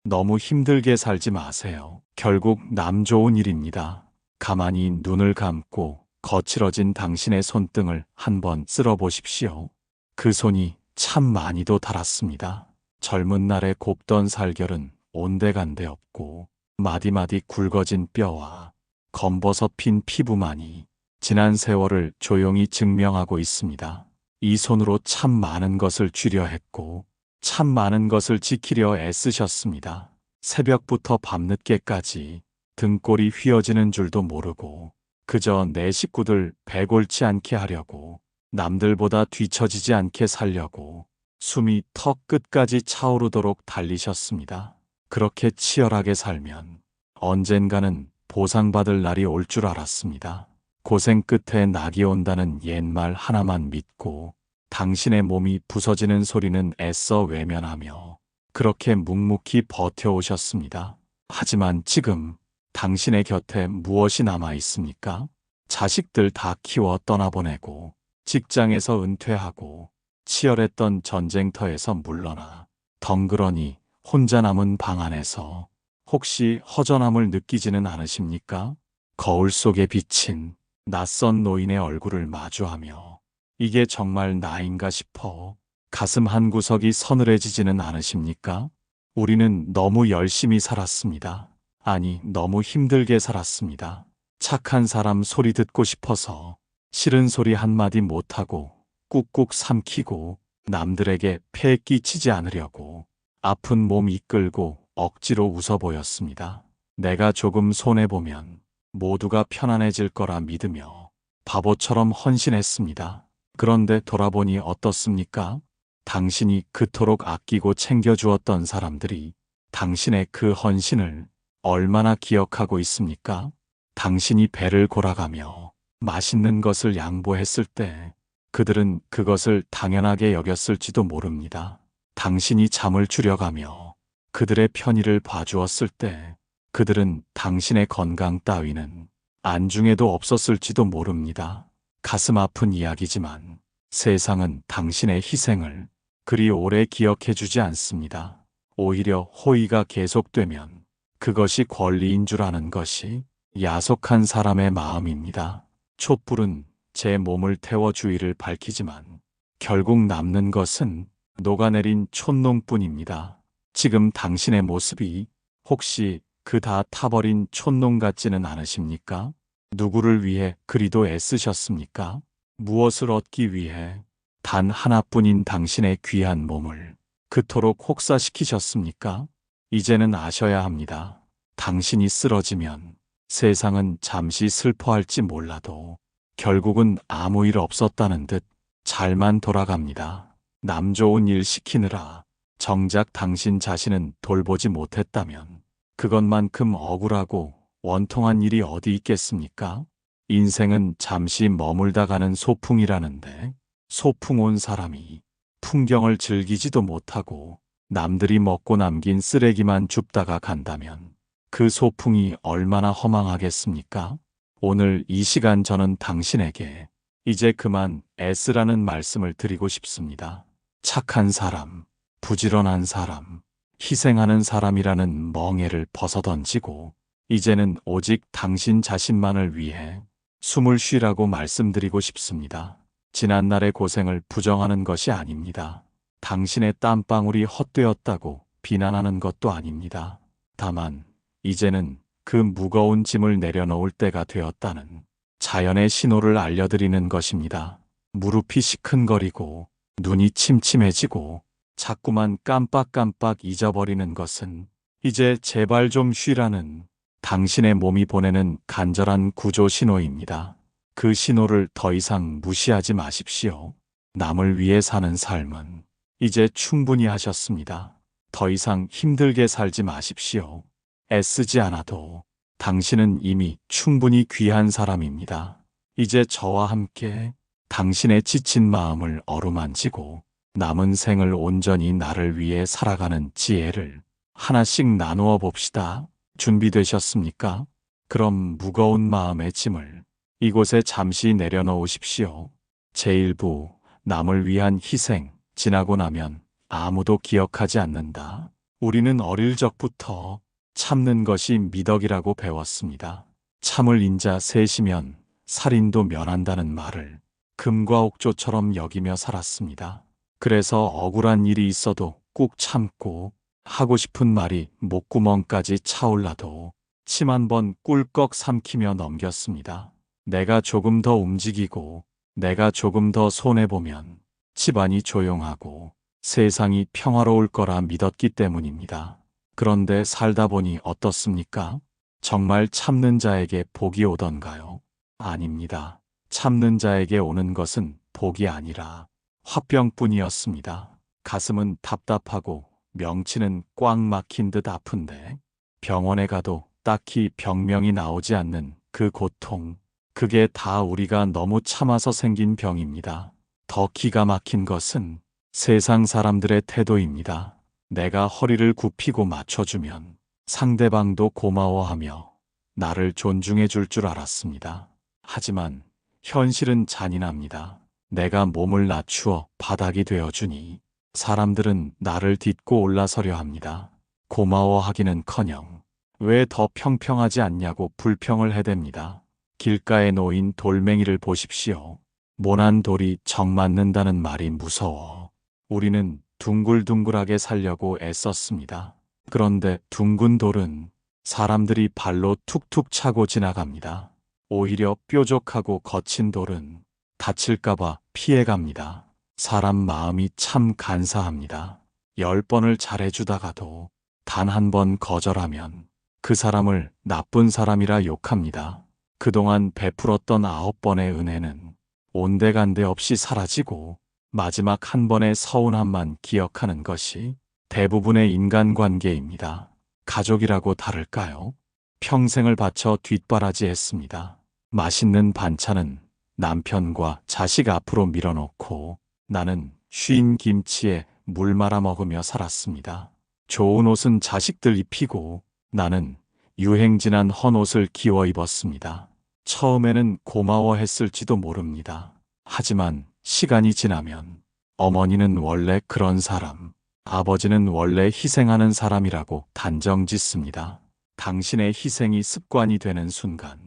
너무 힘들게 살지 마세요. 결국 남 좋은 일입니다. 가만히 눈을 감고 거칠어진 당신의 손등을 한번 쓸어보십시오. 그 손이 참 많이도 달았습니다. 젊은 날에 곱던 살결은 온데간데 없고 마디마디 굵어진 뼈와 검버섯 핀 피부만이 지난 세월을 조용히 증명하고 있습니다. 이 손으로 참 많은 것을 쥐려 했고 참 많은 것을 지키려 애쓰셨습니다. 새벽부터 밤늦게까지 등골이 휘어지는 줄도 모르고 그저 내 식구들 배골치 않게 하려고 남들보다 뒤처지지 않게 살려고 숨이 턱 끝까지 차오르도록 달리셨습니다. 그렇게 치열하게 살면 언젠가는 보상받을 날이 올 줄 알았습니다. 고생 끝에 낙이 온다는 옛말 하나만 믿고 당신의 몸이 부서지는 소리는 애써 외면하며 그렇게 묵묵히 버텨오셨습니다. 하지만 지금 당신의 곁에 무엇이 남아 있습니까? 자식들 다 키워 떠나보내고 직장에서 은퇴하고 치열했던 전쟁터에서 물러나 덩그러니 혼자 남은 방 안에서 혹시 허전함을 느끼지는 않으십니까? 거울 속에 비친 낯선 노인의 얼굴을 마주하며 이게 정말 나인가 싶어 가슴 한구석이 서늘해지지는 않으십니까? 우리는 너무 열심히 살았습니다. 아니, 너무 힘들게 살았습니다. 착한 사람 소리 듣고 싶어서 싫은 소리 한마디 못하고 꾹꾹 삼키고 남들에게 폐 끼치지 않으려고 아픈 몸 이끌고 억지로 웃어 보였습니다. 내가 조금 손해보면 모두가 편안해질 거라 믿으며 바보처럼 헌신했습니다. 그런데 돌아보니 어떻습니까? 당신이 그토록 아끼고 챙겨주었던 사람들이 당신의 그 헌신을 얼마나 기억하고 있습니까? 당신이 배를 골아가며 맛있는 것을 양보했을 때 그들은 그것을 당연하게 여겼을지도 모릅니다. 당신이 잠을 줄여가며 그들의 편의를 봐주었을 때 그들은 당신의 건강 따위는 안중에도 없었을지도 모릅니다. 가슴 아픈 이야기지만 세상은 당신의 희생을 그리 오래 기억해주지 않습니다. 오히려 호의가 계속되면 그것이 권리인 줄 아는 것이 야속한 사람의 마음입니다. 촛불은 제 몸을 태워 주위를 밝히지만 결국 남는 것은 녹아내린 촛농뿐입니다. 지금 당신의 모습이 혹시 그 다 타버린 촛농 같지는 않으십니까? 누구를 위해 그리도 애쓰셨습니까? 무엇을 얻기 위해 단 하나뿐인 당신의 귀한 몸을 그토록 혹사시키셨습니까? 이제는 아셔야 합니다. 당신이 쓰러지면 세상은 잠시 슬퍼할지 몰라도 결국은 아무 일 없었다는 듯 잘만 돌아갑니다. 남 좋은 일 시키느라 정작 당신 자신은 돌보지 못했다면 그것만큼 억울하고 원통한 일이 어디 있겠습니까? 인생은 잠시 머물다 가는 소풍이라는데 소풍 온 사람이 풍경을 즐기지도 못하고 남들이 먹고 남긴 쓰레기만 줍다가 간다면 그 소풍이 얼마나 허망하겠습니까? 오늘 이 시간 저는 당신에게 이제 그만 애쓰라는 말씀을 드리고 싶습니다. 착한 사람, 부지런한 사람, 희생하는 사람이라는 멍에를 벗어던지고 이제는 오직 당신 자신만을 위해 숨을 쉬라고 말씀드리고 싶습니다. 지난날의 고생을 부정하는 것이 아닙니다. 당신의 땀방울이 헛되었다고 비난하는 것도 아닙니다. 다만 이제는 그 무거운 짐을 내려놓을 때가 되었다는 자연의 신호를 알려드리는 것입니다. 무릎이 시큰거리고 눈이 침침해지고 자꾸만 깜빡깜빡 잊어버리는 것은 이제 제발 좀 쉬라는 당신의 몸이 보내는 간절한 구조 신호입니다. 그 신호를 더 이상 무시하지 마십시오. 남을 위해 사는 삶은 이제 충분히 하셨습니다. 더 이상 힘들게 살지 마십시오. 애쓰지 않아도 당신은 이미 충분히 귀한 사람입니다. 이제 저와 함께 당신의 지친 마음을 어루만지고 남은 생을 온전히 나를 위해 살아가는 지혜를 하나씩 나누어 봅시다. 준비되셨습니까? 그럼 무거운 마음의 짐을 이곳에 잠시 내려놓으십시오. 제1부 남을 위한 희생 지나고 나면 아무도 기억하지 않는다. 우리는 어릴 적부터 참는 것이 미덕이라고 배웠습니다. 참을 인자 셋이면 살인도 면한다는 말을 금과 옥조처럼 여기며 살았습니다. 그래서 억울한 일이 있어도 꾹 참고 하고 싶은 말이 목구멍까지 차올라도 침 한 번 꿀꺽 삼키며 넘겼습니다. 내가 조금 더 움직이고 내가 조금 더 손해보면 집안이 조용하고 세상이 평화로울 거라 믿었기 때문입니다. 그런데 살다 보니 어떻습니까? 정말 참는 자에게 복이 오던가요? 아닙니다. 참는 자에게 오는 것은 복이 아니라 화병뿐이었습니다. 가슴은 답답하고 명치는 꽉 막힌 듯 아픈데 병원에 가도 딱히 병명이 나오지 않는 그 고통, 그게 다 우리가 너무 참아서 생긴 병입니다. 더 기가 막힌 것은 세상 사람들의 태도입니다. 내가 허리를 굽히고 맞춰주면 상대방도 고마워하며 나를 존중해 줄 줄 알았습니다. 하지만 현실은 잔인합니다. 내가 몸을 낮추어 바닥이 되어주니 사람들은 나를 딛고 올라서려 합니다. 고마워하기는커녕 왜 더 평평하지 않냐고 불평을 해댑니다. 길가에 놓인 돌멩이를 보십시오. 모난 돌이 정 맞는다는 말이 무서워 우리는 둥글둥글하게 살려고 애썼습니다. 그런데 둥근 돌은 사람들이 발로 툭툭 차고 지나갑니다. 오히려 뾰족하고 거친 돌은 다칠까봐 피해갑니다. 사람 마음이 참 간사합니다. 10번을 잘해주다가도 단 한 번 거절하면 그 사람을 나쁜 사람이라 욕합니다. 그동안 베풀었던 9번의 은혜는 온데간데 없이 사라지고 마지막 한 번의 서운함만 기억하는 것이 대부분의 인간관계입니다. 가족이라고 다를까요? 평생을 바쳐 뒷바라지했습니다. 맛있는 반찬은 남편과 자식 앞으로 밀어놓고 나는 쉰 김치에 물 말아 먹으며 살았습니다. 좋은 옷은 자식들 입히고 나는 유행지난 헌옷을 기워 입었습니다. 처음에는 고마워했을지도 모릅니다. 하지만 시간이 지나면 어머니는 원래 그런 사람, 아버지는 원래 희생하는 사람이라고 단정 짓습니다. 당신의 희생이 습관이 되는 순간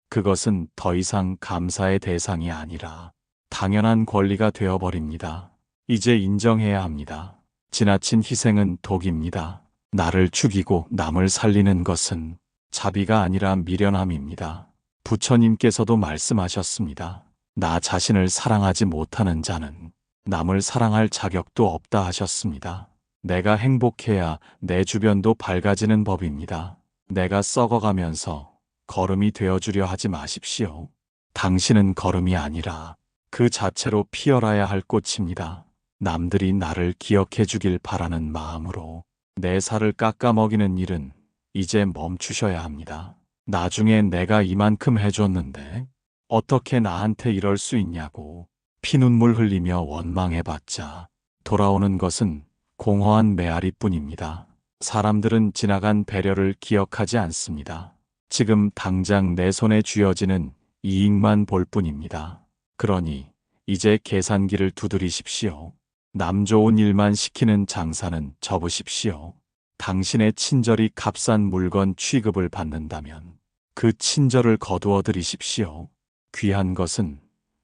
그것은 더 이상 감사의 대상이 아니라 당연한 권리가 되어버립니다. 이제 인정해야 합니다. 지나친 희생은 독입니다. 나를 죽이고 남을 살리는 것은 자비가 아니라 미련함입니다. 부처님께서도 말씀하셨습니다. 나 자신을 사랑하지 못하는 자는 남을 사랑할 자격도 없다 하셨습니다. 내가 행복해야 내 주변도 밝아지는 법입니다. 내가 썩어가면서 거름이 되어주려 하지 마십시오. 당신은 거름이 아니라 그 자체로 피어나야 할 꽃입니다. 남들이 나를 기억해 주길 바라는 마음으로 내 살을 깎아먹이는 일은 이제 멈추셔야 합니다. 나중에 내가 이만큼 해줬는데 어떻게 나한테 이럴 수 있냐고 피눈물 흘리며 원망해봤자 돌아오는 것은 공허한 메아리뿐입니다. 사람들은 지나간 배려를 기억하지 않습니다. 지금 당장 내 손에 쥐어지는 이익만 볼 뿐입니다. 그러니 이제 계산기를 두드리십시오. 남 좋은 일만 시키는 장사는 접으십시오. 당신의 친절이 값싼 물건 취급을 받는다면 그 친절을 거두어 드리십시오. 귀한 것은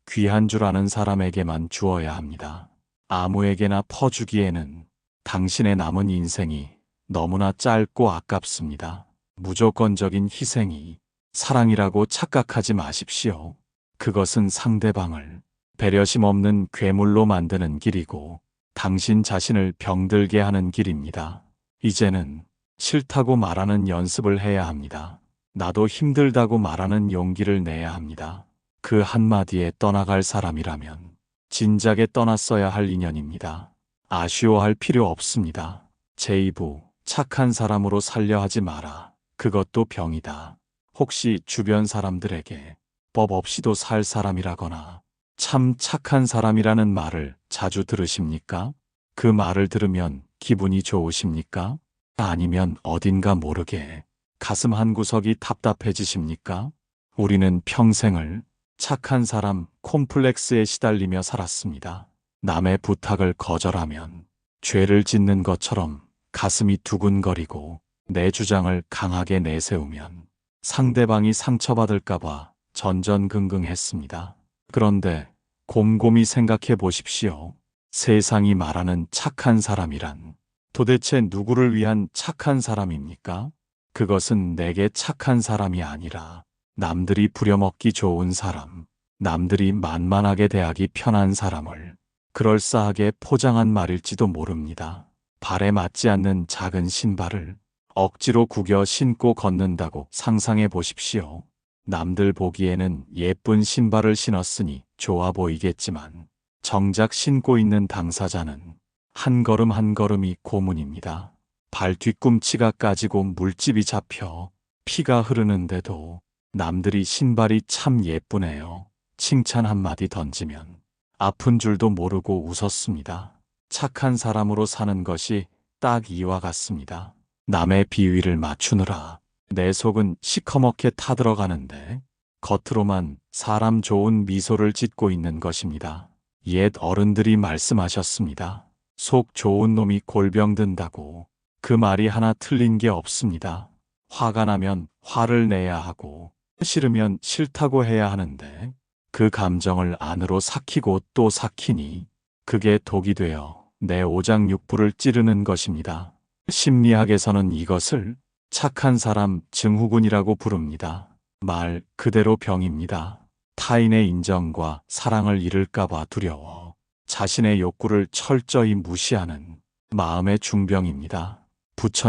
귀한 줄 아는 사람에게만 주어야 합니다. 아무에게나 퍼주기에는 당신의 남은 인생이 너무나 짧고 아깝습니다. 무조건적인 희생이 사랑이라고 착각하지 마십시오. 그것은 상대방을 배려심 없는 괴물로 만드는 길이고 당신 자신을 병들게 하는 길입니다. 이제는 싫다고 말하는 연습을 해야 합니다. 나도 힘들다고 말하는 용기를 내야 합니다. 그 한마디에 떠나갈 사람이라면 진작에 떠났어야 할 인연입니다. 아쉬워할 필요 없습니다. 제2부 착한 사람으로 살려 하지 마라. 그것도 병이다. 혹시 주변 사람들에게 법 없이도 살 사람이라거나 참 착한 사람이라는 말을 자주 들으십니까? 그 말을 들으면 기분이 좋으십니까? 아니면 어딘가 모르게 가슴 한구석이 답답해지십니까? 우리는 평생을 착한 사람 콤플렉스에 시달리며 살았습니다. 남의 부탁을 거절하면 죄를 짓는 것처럼 가슴이 두근거리고 내 주장을 강하게 내세우면 상대방이 상처받을까봐 전전긍긍했습니다. 그런데 곰곰이 생각해 보십시오. 세상이 말하는 착한 사람이란 도대체 누구를 위한 착한 사람입니까? 그것은 내게 착한 사람이 아니라 남들이 부려먹기 좋은 사람, 남들이 만만하게 대하기 편한 사람을 그럴싸하게 포장한 말일지도 모릅니다. 발에 맞지 않는 작은 신발을 억지로 구겨 신고 걷는다고 상상해 보십시오. 남들 보기에는 예쁜 신발을 신었으니 좋아 보이겠지만 정작 신고 있는 당사자는 한 걸음 한 걸음이 고문입니다. 발 뒤꿈치가 까지고 물집이 잡혀 피가 흐르는데도 남들이 신발이 참 예쁘네요. 칭찬 한마디 던지면 아픈 줄도 모르고 웃었습니다. 착한 사람으로 사는 것이 딱 이와 같습니다. 남의 비위를 맞추느라 내 속은 시커멓게 타들어가는데 겉으로만 사람 좋은 미소를 짓고 있는 것입니다. 옛 어른들이 말씀하셨습니다. 속 좋은 놈이 골병 든다고. 그 말이 하나 틀린 게 없습니다. 화가 나면 화를 내야 하고 싫으면 싫다고 해야 하는데 그 감정을 안으로 삭히고 또 삭히니 그게 독이 되어 내 오장육부를 찌르는 것입니다. 심리학에서는 이것을 착한 사람 증후군이라고 부릅니다. 말 그대로 병입니다. 타인의 인정과 사랑을 잃을까봐 두려워 자신의 욕구를 철저히 무시하는 마음의 중병입니다.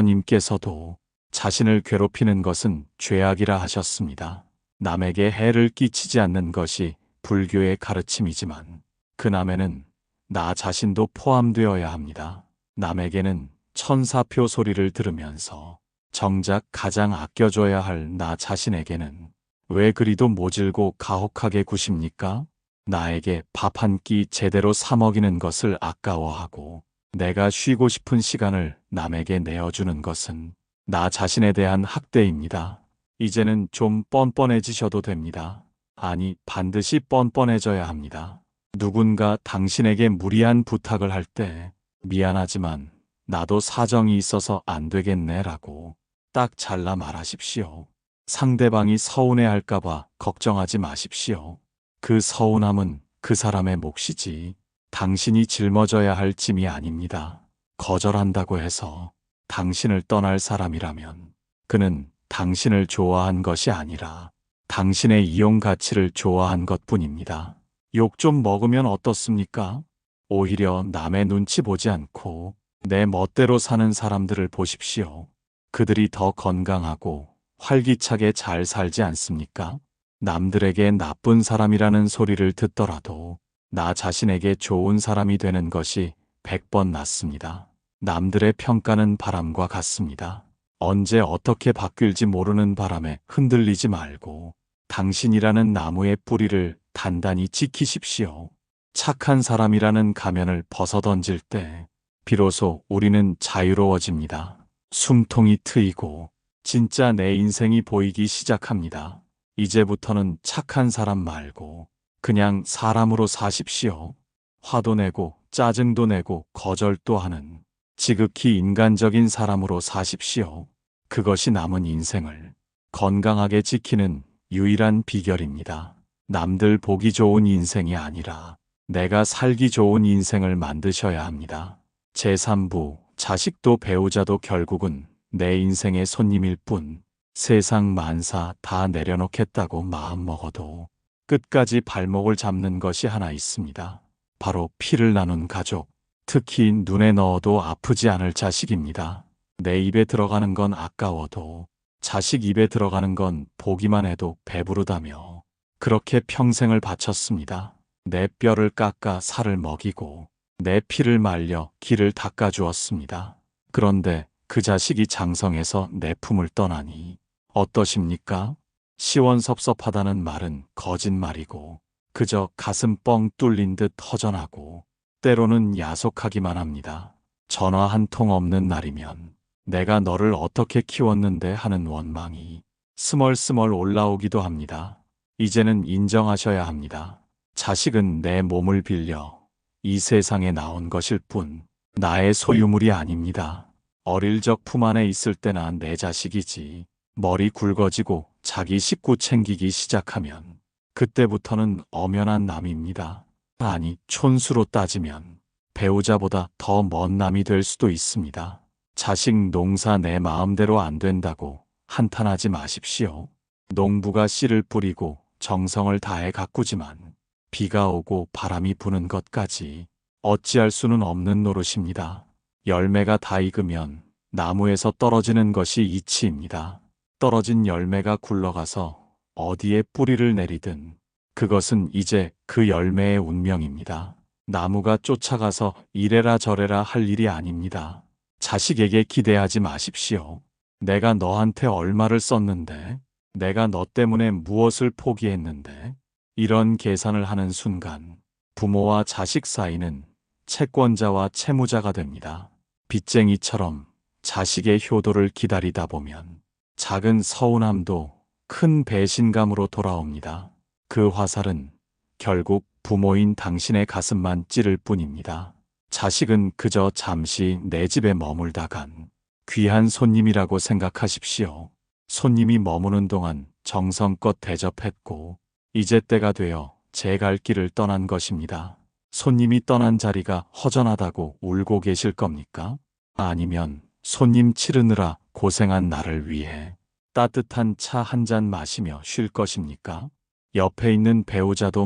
부처님께서도 자신을 괴롭히는 것은 죄악이라 하셨습니다. 남에게 해를 끼치지 않는 것이 불교의 가르침이지만 그 남에는 나 자신도 포함되어야 합니다. 남에게는 천사표 소리를 들으면서 정작 가장 아껴줘야 할 나 자신에게는 왜 그리도 모질고 가혹하게 구십니까? 나에게 밥 한 끼 제대로 사 먹이는 것을 아까워하고 내가 쉬고 싶은 시간을 남에게 내어주는 것은 나 자신에 대한 학대입니다. 이제는 좀 뻔뻔해지셔도 됩니다. 아니, 반드시 뻔뻔해져야 합니다. 누군가 당신에게 무리한 부탁을 할 때 미안하지만 나도 사정이 있어서 안 되겠네라고 딱 잘라 말하십시오. 상대방이 서운해할까봐 걱정하지 마십시오. 그 서운함은 그 사람의 몫이지 당신이 짊어져야 할 짐이 아닙니다. 거절한다고 해서 당신을 떠날 사람이라면 그는 당신을 좋아한 것이 아니라 당신의 이용 가치를 좋아한 것뿐입니다. 욕 좀 먹으면 어떻습니까? 오히려 남의 눈치 보지 않고 내 멋대로 사는 사람들을 보십시오. 그들이 더 건강하고 활기차게 잘 살지 않습니까? 남들에게 나쁜 사람이라는 소리를 듣더라도 나 자신에게 좋은 사람이 되는 것이 100번 낫습니다. 남들의 평가는 바람과 같습니다. 언제 어떻게 바뀔지 모르는 바람에 흔들리지 말고 당신이라는 나무의 뿌리를 단단히 지키십시오. 착한 사람이라는 가면을 벗어던질 때 비로소 우리는 자유로워집니다. 숨통이 트이고 진짜 내 인생이 보이기 시작합니다. 이제부터는 착한 사람 말고 그냥 사람으로 사십시오. 화도 내고 짜증도 내고 거절도 하는 지극히 인간적인 사람으로 사십시오. 그것이 남은 인생을 건강하게 지키는 유일한 비결입니다. 남들 보기 좋은 인생이 아니라 내가 살기 좋은 인생을 만드셔야 합니다. 제3부 자식도 배우자도 결국은 내 인생의 손님일 뿐 세상 만사 다 내려놓겠다고 마음먹어도 끝까지 발목을 잡는 것이 하나 있습니다. 바로 피를 나눈 가족, 특히 눈에 넣어도 아프지 않을 자식입니다. 내 입에 들어가는 건 아까워도 자식 입에 들어가는 건 보기만 해도 배부르다며 그렇게 평생을 바쳤습니다. 내 뼈를 깎아 살을 먹이고 내 피를 말려 기를 닦아주었습니다. 그런데 그 자식이 장성해서 내 품을 떠나니 어떠십니까? 시원섭섭하다는 말은 거짓말이고 그저 가슴 뻥 뚫린 듯 허전하고 때로는 야속하기만 합니다. 전화 한 통 없는 날이면 내가 너를 어떻게 키웠는데 하는 원망이 스멀스멀 올라오기도 합니다. 이제는 인정하셔야 합니다. 자식은 내 몸을 빌려 이 세상에 나온 것일 뿐 나의 소유물이 아닙니다. 어릴 적 품 안에 있을 때나 내 자식이지. 머리 굵어지고 자기 식구 챙기기 시작하면 그때부터는 엄연한 남입니다. 아니, 촌수로 따지면 배우자보다 더 먼 남이 될 수도 있습니다. 자식 농사 내 마음대로 안 된다고 한탄하지 마십시오. 농부가 씨를 뿌리고 정성을 다해 가꾸지만 비가 오고 바람이 부는 것까지 어찌할 수는 없는 노릇입니다. 열매가 다 익으면 나무에서 떨어지는 것이 이치입니다. 떨어진 열매가 굴러가서 어디에 뿌리를 내리든 그것은 이제 그 열매의 운명입니다. 나무가 쫓아가서 이래라 저래라 할 일이 아닙니다. 자식에게 기대하지 마십시오. 내가 너한테 얼마를 썼는데, 내가 너 때문에 무엇을 포기했는데, 이런 계산을 하는 순간 부모와 자식 사이는 채권자와 채무자가 됩니다. 빚쟁이처럼 자식의 효도를 기다리다 보면 작은 서운함도 큰 배신감으로 돌아옵니다. 그 화살은 결국 부모인 당신의 가슴만 찌를 뿐입니다. 자식은 그저 잠시 내 집에 머물다간 귀한 손님이라고 생각하십시오. 손님이 머무는 동안 정성껏 대접했고 이제 때가 되어 제 갈 길을 떠난 것입니다. 손님이 떠난 자리가 허전하다고 울고 계실 겁니까? 아니면 손님 치르느라 고생한 나를 위해 따뜻한 차 한 잔 마시며 쉴 것입니까? 옆에 있는 배우자도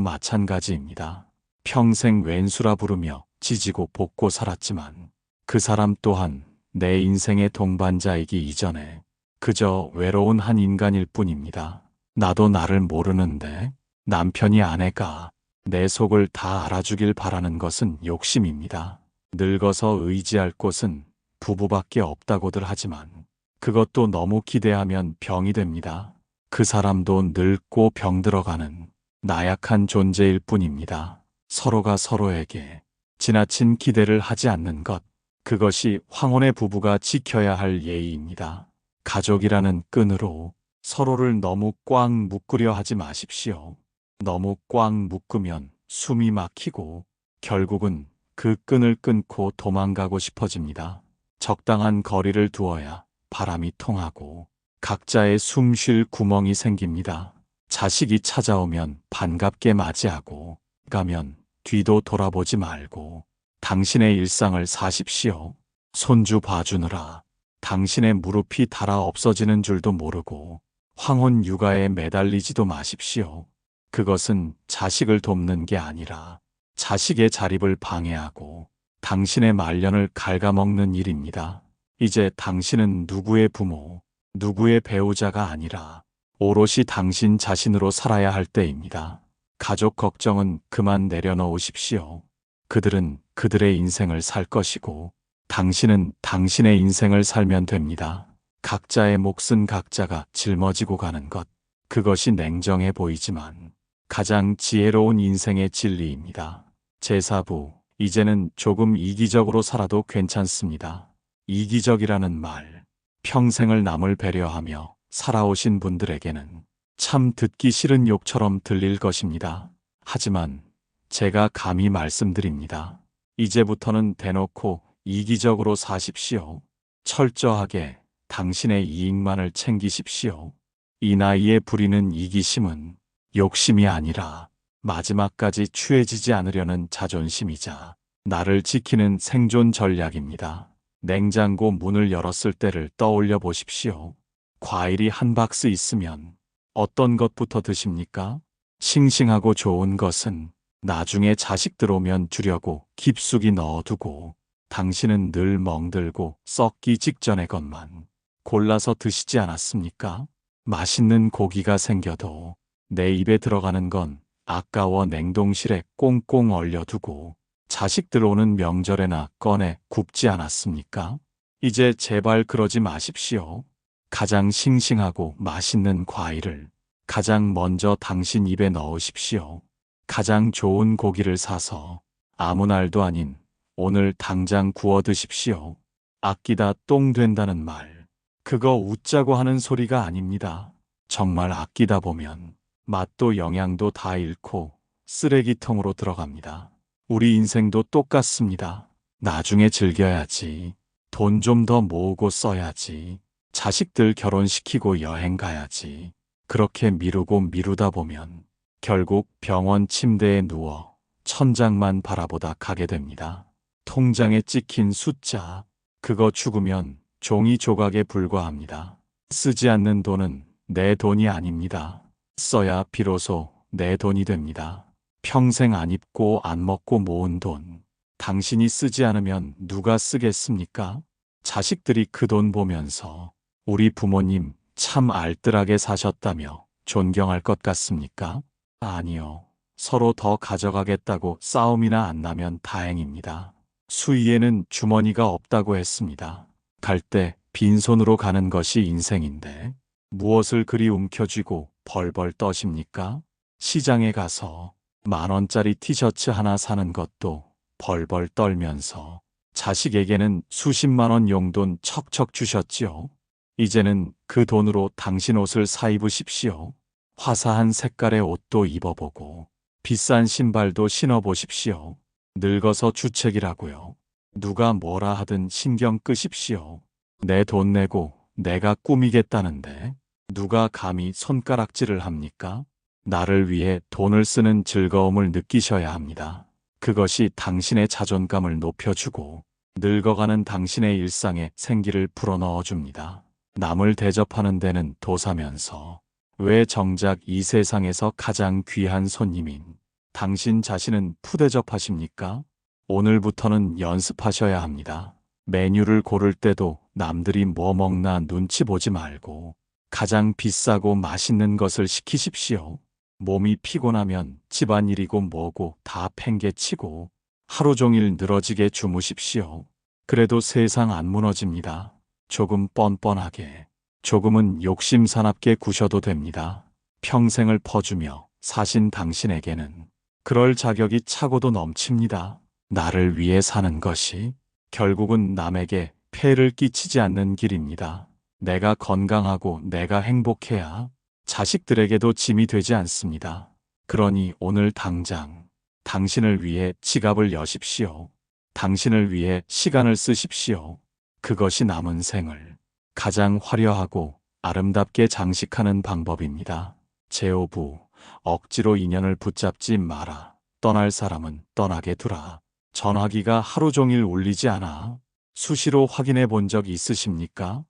마찬가지입니다. 평생 왼수라 부르며 지지고 볶고 살았지만 그 사람 또한 내 인생의 동반자이기 이전에 그저 외로운 한 인간일 뿐입니다. 나도 나를 모르는데 남편이 아내가 내 속을 다 알아주길 바라는 것은 욕심입니다. 늙어서 의지할 곳은 부부밖에 없다고들 하지만 그것도 너무 기대하면 병이 됩니다. 그 사람도 늙고 병들어가는 나약한 존재일 뿐입니다. 서로가 서로에게 지나친 기대를 하지 않는 것, 그것이 황혼의 부부가 지켜야 할 예의입니다. 가족이라는 끈으로 서로를 너무 꽉 묶으려 하지 마십시오. 너무 꽉 묶으면 숨이 막히고 결국은 그 끈을 끊고 도망가고 싶어집니다. 적당한 거리를 두어야 바람이 통하고 각자의 숨 쉴 구멍이 생깁니다. 자식이 찾아오면 반갑게 맞이하고 가면 뒤도 돌아보지 말고 당신의 일상을 사십시오. 손주 봐주느라 당신의 무릎이 닳아 없어지는 줄도 모르고 황혼 육아에 매달리지도 마십시오. 그것은 자식을 돕는 게 아니라 자식의 자립을 방해하고 당신의 말년을 갉아먹는 일입니다. 이제 당신은 누구의 부모, 누구의 배우자가 아니라 오롯이 당신 자신으로 살아야 할 때입니다. 가족 걱정은 그만 내려놓으십시오. 그들은 그들의 인생을 살 것이고 당신은 당신의 인생을 살면 됩니다. 각자의 몫은 각자가 짊어지고 가는 것, 그것이 냉정해 보이지만 가장 지혜로운 인생의 진리입니다. 제4부, 이제는 조금 이기적으로 살아도 괜찮습니다. 이기적이라는 말, 평생을 남을 배려하며 살아오신 분들에게는 참 듣기 싫은 욕처럼 들릴 것입니다. 하지만 제가 감히 말씀드립니다. 이제부터는 대놓고 이기적으로 사십시오. 철저하게 당신의 이익만을 챙기십시오. 이 나이에 부리는 이기심은 욕심이 아니라 마지막까지 취해지지 않으려는 자존심이자 나를 지키는 생존 전략입니다. 냉장고 문을 열었을 때를 떠올려 보십시오. 과일이 한 박스 있으면 어떤 것부터 드십니까? 싱싱하고 좋은 것은 나중에 자식 들어오면 주려고 깊숙이 넣어두고 당신은 늘 멍들고 썩기 직전의 것만 골라서 드시지 않았습니까? 맛있는 고기가 생겨도 내 입에 들어가는 건 아까워 냉동실에 꽁꽁 얼려두고 자식 들어오는 명절에나 꺼내 굽지 않았습니까? 이제 제발 그러지 마십시오. 가장 싱싱하고 맛있는 과일을 가장 먼저 당신 입에 넣으십시오. 가장 좋은 고기를 사서 아무 날도 아닌 오늘 당장 구워 드십시오. 아끼다 똥 된다는 말, 그거 웃자고 하는 소리가 아닙니다. 정말 아끼다 보면 맛도 영양도 다 잃고 쓰레기통으로 들어갑니다. 우리 인생도 똑같습니다. 나중에 즐겨야지. 돈 좀 더 모으고 써야지. 자식들 결혼시키고 여행 가야지. 그렇게 미루고 미루다 보면 결국 병원 침대에 누워 천장만 바라보다 가게 됩니다. 통장에 찍힌 숫자, 그거 죽으면 종이 조각에 불과합니다. 쓰지 않는 돈은 내 돈이 아닙니다. 써야 비로소 내 돈이 됩니다. 평생 안 입고 안 먹고 모은 돈, 당신이 쓰지 않으면 누가 쓰겠습니까? 자식들이 그 돈 보면서 우리 부모님 참 알뜰하게 사셨다며 존경할 것 같습니까? 아니요. 서로 더 가져가겠다고 싸움이나 안 나면 다행입니다. 수위에는 주머니가 없다고 했습니다. 갈 때 빈손으로 가는 것이 인생인데 무엇을 그리 움켜쥐고 벌벌 떠십니까? 시장에 가서 10,000원짜리 티셔츠 하나 사는 것도 벌벌 떨면서 자식에게는 수십만 원 용돈 척척 주셨지요. 이제는 그 돈으로 당신 옷을 사 입으십시오. 화사한 색깔의 옷도 입어보고 비싼 신발도 신어보십시오. 늙어서 주책이라고요. 누가 뭐라 하든 신경 끄십시오. 내 돈 내고 내가 꾸미겠다는데 누가 감히 손가락질을 합니까? 나를 위해 돈을 쓰는 즐거움을 느끼셔야 합니다. 그것이 당신의 자존감을 높여주고 늙어가는 당신의 일상에 생기를 불어넣어줍니다. 남을 대접하는 데는 도사면서 왜 정작 이 세상에서 가장 귀한 손님인 당신 자신은 푸대접하십니까? 오늘부터는 연습하셔야 합니다. 메뉴를 고를 때도 남들이 뭐 먹나 눈치 보지 말고 가장 비싸고 맛있는 것을 시키십시오. 몸이 피곤하면 집안일이고 뭐고 다 팽개치고 하루 종일 늘어지게 주무십시오. 그래도 세상 안 무너집니다. 조금 뻔뻔하게, 조금은 욕심 사납게 구셔도 됩니다. 평생을 퍼주며 사신 당신에게는 그럴 자격이 차고도 넘칩니다. 나를 위해 사는 것이 결국은 남에게 폐를 끼치지 않는 길입니다. 내가 건강하고 내가 행복해야 자식들에게도 짐이 되지 않습니다. 그러니 오늘 당장 당신을 위해 지갑을 여십시오. 당신을 위해 시간을 쓰십시오. 그것이 남은 생을 가장 화려하고 아름답게 장식하는 방법입니다. 제오부, 억지로 인연을 붙잡지 마라. 떠날 사람은 떠나게 두라. 전화기가 하루 종일 울리지 않아 수시로 확인해 본 적 있으십니까?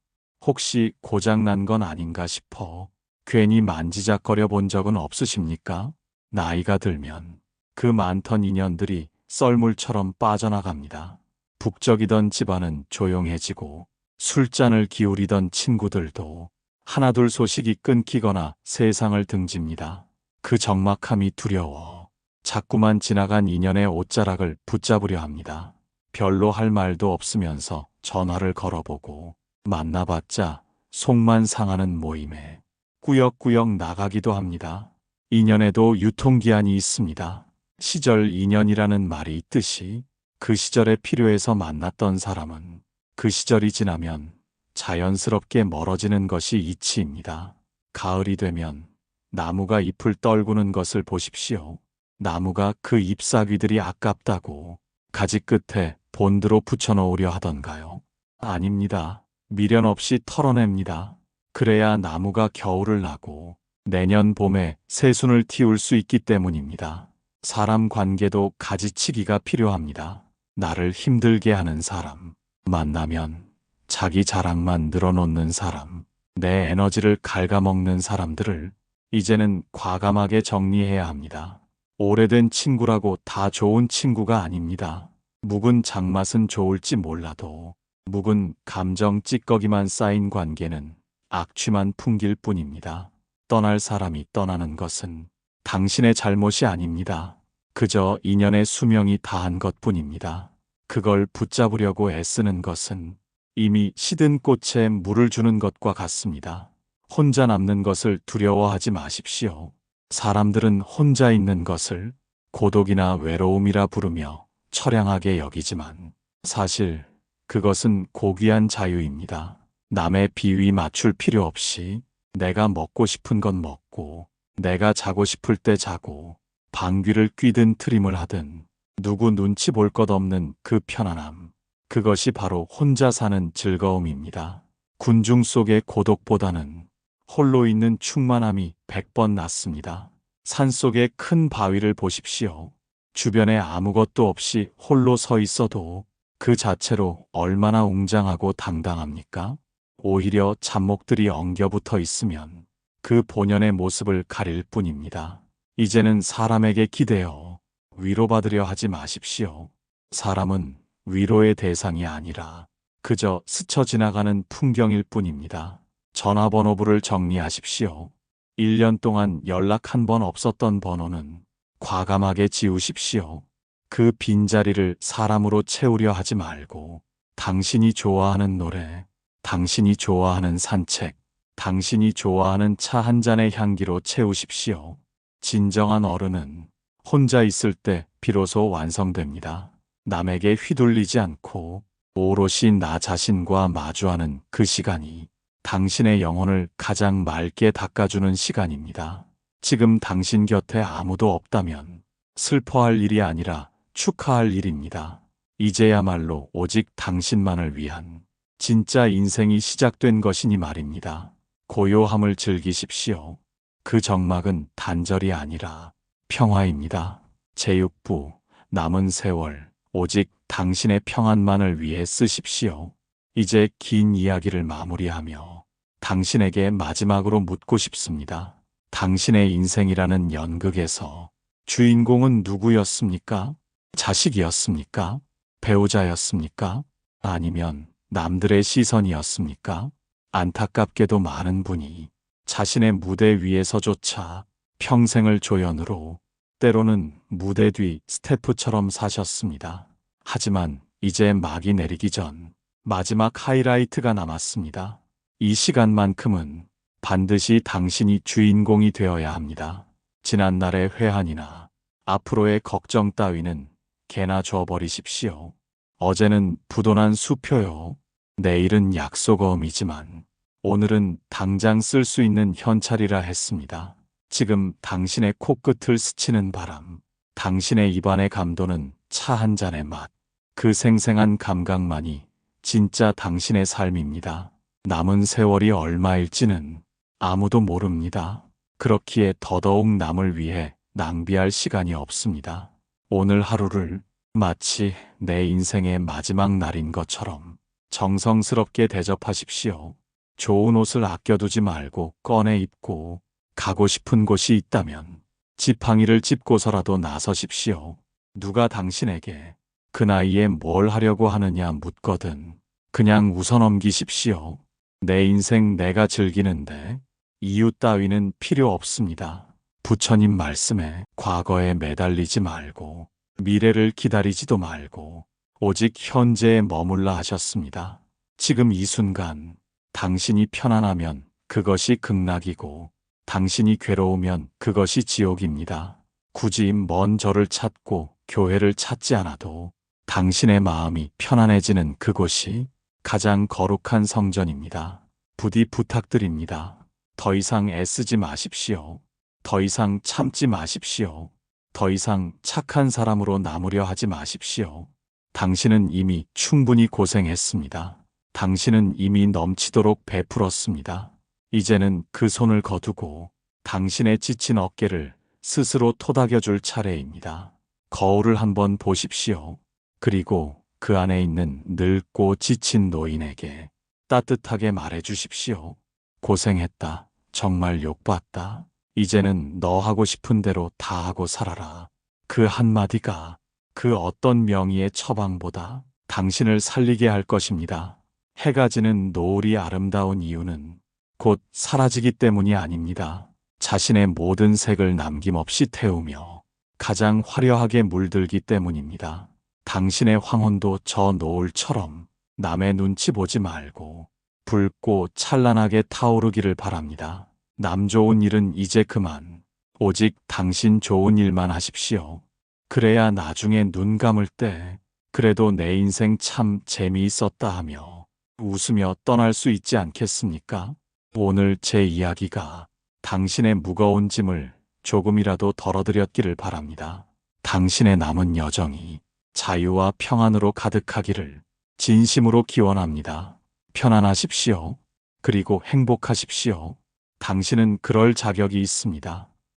혹시 고장난 건 아닌가 싶어 괜히 만지작거려 본 적은 없으십니까? 나이가 들면 그 많던 인연들이 썰물처럼 빠져나갑니다. 북적이던 집안은 조용해지고 술잔을 기울이던 친구들도 하나둘 소식이 끊기거나 세상을 등집니다. 그 적막함이 두려워 자꾸만 지나간 인연의 옷자락을 붙잡으려 합니다. 별로 할 말도 없으면서 전화를 걸어보고 만나봤자 속만 상하는 모임에 꾸역꾸역 나가기도 합니다. 인연에도 유통기한이 있습니다. 시절 인연이라는 말이 있듯이 그 시절에 필요해서 만났던 사람은 그 시절이 지나면 자연스럽게 멀어지는 것이 이치입니다. 가을이 되면 나무가 잎을 떨구는 것을 보십시오. 나무가 그 잎사귀들이 아깝다고 가지 끝에 본드로 붙여놓으려 하던가요? 아닙니다. 미련 없이 털어냅니다. 그래야 나무가 겨울을 나고 내년 봄에 새순을 틔울 수 있기 때문입니다. 사람 관계도 가지치기가 필요합니다. 나를 힘들게 하는 사람, 만나면 자기 자랑만 늘어놓는 사람, 내 에너지를 갉아먹는 사람들을 이제는 과감하게 정리해야 합니다. 오래된 친구라고 다 좋은 친구가 아닙니다. 묵은 장맛은 좋을지 몰라도 묵은 감정 찌꺼기만 쌓인 관계는 악취만 풍길 뿐입니다. 떠날 사람이 떠나는 것은 당신의 잘못이 아닙니다. 그저 인연의 수명이 다한 것뿐입니다. 그걸 붙잡으려고 애쓰는 것은 이미 시든 꽃에 물을 주는 것과 같습니다. 혼자 남는 것을 두려워하지 마십시오. 사람들은 혼자 있는 것을 고독이나 외로움이라 부르며 처량하게 여기지만 사실 그것은 고귀한 자유입니다. 남의 비위 맞출 필요 없이 내가 먹고 싶은 건 먹고 내가 자고 싶을 때 자고 방귀를 뀌든 트림을 하든 누구 눈치 볼 것 없는 그 편안함. 그것이 바로 혼자 사는 즐거움입니다. 군중 속의 고독보다는 홀로 있는 충만함이 100번 낫습니다. 산속의 큰 바위를 보십시오. 주변에 아무것도 없이 홀로 서 있어도 그 자체로 얼마나 웅장하고 당당합니까? 오히려 잡목들이 엉겨붙어 있으면 그 본연의 모습을 가릴 뿐입니다. 이제는 사람에게 기대어 위로받으려 하지 마십시오. 사람은 위로의 대상이 아니라 그저 스쳐 지나가는 풍경일 뿐입니다. 전화번호부를 정리하십시오. 1년 동안 연락 한 번 없었던 번호는 과감하게 지우십시오. 그 빈자리를 사람으로 채우려 하지 말고 당신이 좋아하는 노래, 당신이 좋아하는 산책, 당신이 좋아하는 차 한 잔의 향기로 채우십시오. 진정한 어른은 혼자 있을 때 비로소 완성됩니다. 남에게 휘둘리지 않고 오롯이 나 자신과 마주하는 그 시간이 당신의 영혼을 가장 맑게 닦아주는 시간입니다. 지금 당신 곁에 아무도 없다면 슬퍼할 일이 아니라 축하할 일입니다. 이제야말로 오직 당신만을 위한 진짜 인생이 시작된 것이니 말입니다. 고요함을 즐기십시오. 그 적막은 단절이 아니라 평화입니다. 제6부 남은 세월 오직 당신의 평안만을 위해 쓰십시오. 이제 긴 이야기를 마무리하며 당신에게 마지막으로 묻고 싶습니다. 당신의 인생이라는 연극에서 주인공은 누구였습니까? 자식이었습니까? 배우자였습니까? 아니면 남들의 시선이었습니까? 안타깝게도 많은 분이 자신의 무대 위에서조차 평생을 조연으로 때로는 무대 뒤 스태프처럼 사셨습니다. 하지만 이제 막이 내리기 전 마지막 하이라이트가 남았습니다. 이 시간만큼은 반드시 당신이 주인공이 되어야 합니다. 지난날의 회한이나 앞으로의 걱정 따위는 개나 줘버리십시오. 어제는 부도난 수표요. 내일은 약속어음이지만 오늘은 당장 쓸 수 있는 현찰이라 했습니다. 지금 당신의 코끝을 스치는 바람, 당신의 입안에 감도는 차 한 잔의 맛, 그 생생한 감각만이 진짜 당신의 삶입니다. 남은 세월이 얼마일지는 아무도 모릅니다. 그렇기에 더더욱 남을 위해 낭비할 시간이 없습니다. 오늘 하루를 마치 내 인생의 마지막 날인 것처럼 정성스럽게 대접하십시오. 좋은 옷을 아껴두지 말고 꺼내 입고 가고 싶은 곳이 있다면 지팡이를 짚고서라도 나서십시오. 누가 당신에게 그 나이에 뭘 하려고 하느냐 묻거든 그냥 웃어 넘기십시오. 내 인생 내가 즐기는데 이유 따위는 필요 없습니다. 부처님 말씀에 과거에 매달리지 말고 미래를 기다리지도 말고 오직 현재에 머물라 하셨습니다. 지금 이 순간 당신이 편안하면 그것이 극락이고 당신이 괴로우면 그것이 지옥입니다. 굳이 먼 절을 찾고 교회를 찾지 않아도 당신의 마음이 편안해지는 그곳이 가장 거룩한 성전입니다. 부디 부탁드립니다. 더 이상 애쓰지 마십시오. 더 이상 참지 마십시오. 더 이상 착한 사람으로 남으려 하지 마십시오. 당신은 이미 충분히 고생했습니다. 당신은 이미 넘치도록 베풀었습니다. 이제는 그 손을 거두고 당신의 지친 어깨를 스스로 토닥여줄 차례입니다. 거울을 한번 보십시오. 그리고 그 안에 있는 늙고 지친 노인에게 따뜻하게 말해주십시오. 고생했다. 정말 욕봤다. 이제는 너 하고 싶은 대로 다 하고 살아라. 그 한마디가 그 어떤 명의의 처방보다 당신을 살리게 할 것입니다. 해가 지는 노을이 아름다운 이유는 곧 사라지기 때문이 아닙니다. 자신의 모든 색을 남김없이 태우며 가장 화려하게 물들기 때문입니다. 당신의 황혼도 저 노을처럼 남의 눈치 보지 말고 붉고 찬란하게 타오르기를 바랍니다. 남 좋은 일은 이제 그만. 오직 당신 좋은 일만 하십시오. 그래야 나중에 눈 감을 때 그래도 내 인생 참 재미있었다 하며 웃으며 떠날 수 있지 않겠습니까? 오늘 제 이야기가 당신의 무거운 짐을 조금이라도 덜어드렸기를 바랍니다. 당신의 남은 여정이 자유와 평안으로 가득하기를 진심으로 기원합니다. 편안하십시오. 그리고 행복하십시오. 당신은 그럴 자격이 있습니다.